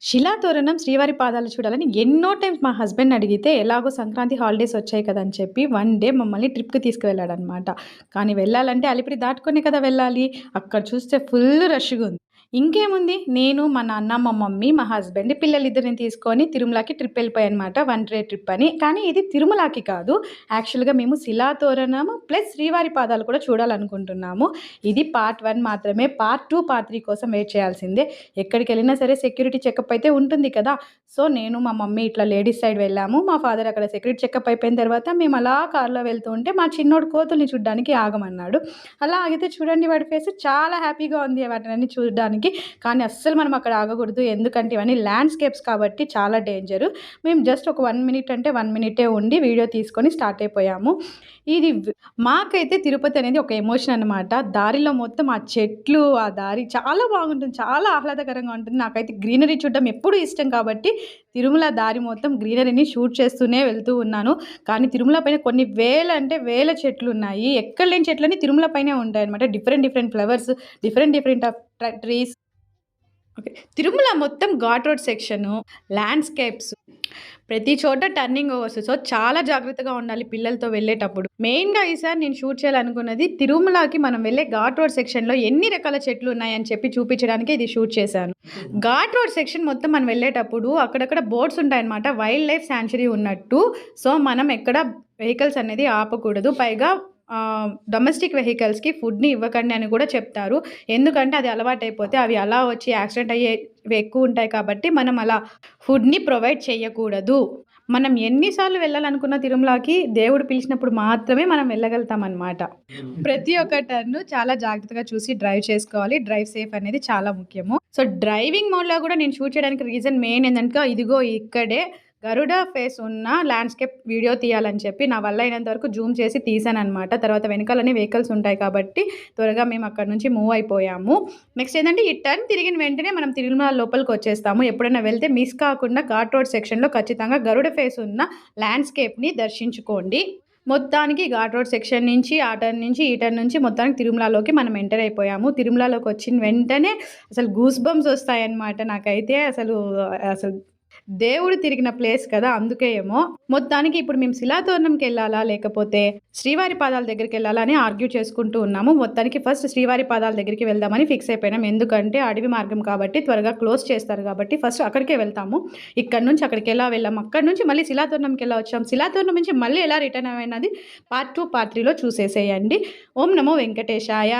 శిలాతోరణం, శ్రీవారి పాదాలు చూడాలని ఎన్నో టైమ్స్ మా హస్బెండ్‌ని అడిగితే, ఎలాగో సంక్రాంతి హాలిడేస్ వచ్చాయి కదా! అని చెప్పి వన్ డే మమ్మల్ని ట్రిప్‌కి తీసుకువెళ్ళాడనమాట. కానీ వెళ్ళాలంటే అలిపిరి దాటుకొనే కదా వెళ్ళాలి. అక్కడ చూస్తే ఫుల్ రష్‌గా ఉంది. ఇంకేముంది నేను, మా నాన్న, మా మమ్మీ, మా హస్బెండ్ పిల్లలిద్దరిని తీసుకొని తిరుమలకి ట్రిప్ ఎళ్ళిపోయానమాట. వన్ డే ట్రిప్ అని. కానీ ఇది తిరుమలకి కాదు. యాక్చువల్‌గా మేము శిలాతోరణం ప్లస్ శ్రీవారి పాదాలు కూడా చూడాలనుకుంటున్నాము. ఇది పార్ట్ 1 మాత్రమే. పార్ట్ 2, పార్ట్ 3 కోసం వెయిట్ చేయాల్సిందే. ఎక్కడికెళ్ళినా సరే సెక్యూరిటీ చెకప్ అయితే ఉంటుంది కదా! సో, నేను, మా మమ్మీ ఇట్లా లేడీస్ సైడ్ వెళ్ళాము. మా ఫాదర్ అక్కడ సెక్యూరిటీ చెకప్ అయిపోయిన తర్వాత మేము అలా కార్‌లో వెళ్తూ ఉంటే మా చిన్నోడు కోతుల్ని చూడ్డానికి ఆగమన్నాడు. అలా ఆగితే చూడండి వాడి ఫేస్ చాలా హ్యాపీగా ఉంది వాటినన్నీ చూడడానికి. కానీ అస్సలు మనం అక్కడ ఆగకూడదు. ఎందుకంటే ఇవన్నీ ల్యాండ్‌స్కేప్స్ కాబట్టి చాలా డేంజరు. మేము జస్ట్ ఒక 1 మినిట్ అంటే 1 మినిటే ఉండి వీడియో తీసుకొని స్టార్ట్ అయిపోయాము. ఇది మాకైతే తిరుపతి అనేది ఒక ఎమోషన్ అనమాట. దారిలో మొత్తం ఆ చెట్లు, ఆ దారి చాలా బాగుంటుంది. చాలా ఆహ్లాదకరంగా ఉంటుంది. నాకైతే గ్రీనరీ చూడడం ఎప్పుడూ ఇష్టం కాబట్టి తిరుమల దారి మొత్తం గ్రీనరీని షూట్ చేస్తూనే వెళ్తూ ఉన్నాను. కానీ తిరుమల పైన కొన్ని వేల అంటే వేల చెట్లున్నాయి. ఎక్కడ లేని చెట్లన్నీ తిరుమల పైనే ఉంటాయన్నమాట. Different different flowers, different different of trees. Okay. Tirumala మొత్తం ఘాట్ రోడ్ సెక్షను, ల్యాండ్‌స్కేప్స్, ప్రతి చోట టర్నింగ్ ఓవర్స్. సో, చాలా జాగ్రత్తగా ఉండాలి పిల్లలతో వెళ్ళేటప్పుడు. మెయిన్‌గా ఈసారి నేను షూట్ చేయాలనుకున్నది తిరుమలకి మనం వెళ్ళే ఘాట్ రోడ్ సెక్షన్‌లో ఎన్ని రకాల చెట్లు ఉన్నాయని చెప్పి చూపించడానికే ఇది షూట్ చేశాను. ఘాట్ రోడ్ సెక్షన్ మొత్తం మనం వెళ్ళేటప్పుడు అక్కడక్కడ బోర్డ్స్ ఉంటాయన్నమాట. వైల్డ్ లైఫ్ సాంక్చురీ ఉన్నట్టు. సో, మనం ఎక్కడ వెహికల్స్ అనేది ఆపకూడదు. పైగా డొమెస్టిక్ వెహికల్స్‌కి ఫుడ్‌ని ఇవ్వకండి అని కూడా చెప్తారు. ఎందుకంటే అది అలవాటైపోతే అవి అలా వచ్చి యాక్సిడెంట్ అయ్యేవి ఎక్కువుంటాయి కాబట్టి మనం అలా ఫుడ్‌ని ప్రొవైడ్ చేయకూడదు. మనం ఎన్ని సార్లు వెళ్ళాలనుకున్న తిరుమలకి దేవుడు పిలిచినప్పుడు మాత్రమే మనం వెళ్ళగలుగుతామనమాట. ప్రతి ఒక్క టర్ను చాలా జాగ్రత్తగా చూసి డ్రైవ్ చేసుకోవాలి. డ్రైవ్ సేఫ్ అనేది చాలా ముఖ్యము. సో, డ్రైవింగ్ మోడ్‌లో కూడా నేను షూట్ చేయడానికి రీజన్ మెయిన్ ఏందంటే ఇదిగో ఇక్కడే గరుడ ఫేస్ ఉన్న ల్యాండ్‌స్కేప్ వీడియో తీయాలని చెప్పి నా వల్ల అయినంత వరకు జూమ్ చేసి తీశాననమాట. తర్వాత వెనకాలనే వెహికల్స్ ఉంటాయి కాబట్టి త్వరగా మేము అక్కడి నుంచి మూవ్ అయిపోయాము. నెక్స్ట్ ఏంటంటే ఈ టర్న్ తిరిగిన వెంటనే మనం తిరుమల లోపలికొచ్చేస్తాము. ఎప్పుడైనా వెళ్తే మిస్ కాకుండా ఘాట్ రోడ్ సెక్షన్‌లో ఖచ్చితంగా గరుడ ఫేస్ ఉన్న ల్యాండ్‌స్కేప్‌ని దర్శించుకోండి. మొత్తానికి ఘాట్ రోడ్ సెక్షన్ నుంచి, ఆ టర్న్ నుంచి, ఈ టర్న్ నుంచి మొత్తానికి తిరుమలలోకి మనం ఎంటర్ అయిపోయాము. తిరుమలలోకొచ్చిన వెంటనే అసలు గూస్ బంప్స్ వస్తాయన్నమాట నాకైతే. అసలు దేవుడు తిరిగిన ప్లేస్ కదా! అందుకే ఏమో. మొత్తానికి ఇప్పుడు మేము శిలాతోరణంకెళ్ళాలా? లేకపోతే శ్రీవారి పాదాల దగ్గరికెళ్ళాలా? అని ఆర్గ్యూ చేసుకుంటూ ఉన్నాము. మొత్తానికి ఫస్ట్ శ్రీవారి పాదాల దగ్గరికి వెళ్దామని ఫిక్స్ అయిపోయినాం. ఎందుకంటే అడవి మార్గం కాబట్టి త్వరగా క్లోజ్ చేస్తారు కాబట్టి ఫస్ట్ అక్కడికే వెళ్తాము. ఇక్కడి నుంచి అక్కడికెలా వెళ్ళాము. అక్కడి నుంచి మళ్ళీ శిలాతోరణంకెలా వచ్చాం. శిలాతోరణం నుంచి మళ్ళీ ఎలా రిటర్న్ అయ్యామన్నది పార్ట్ 2, పార్ట్ 3లో చూసేసేయండి. ఓం నమో వెంకటేశాయ.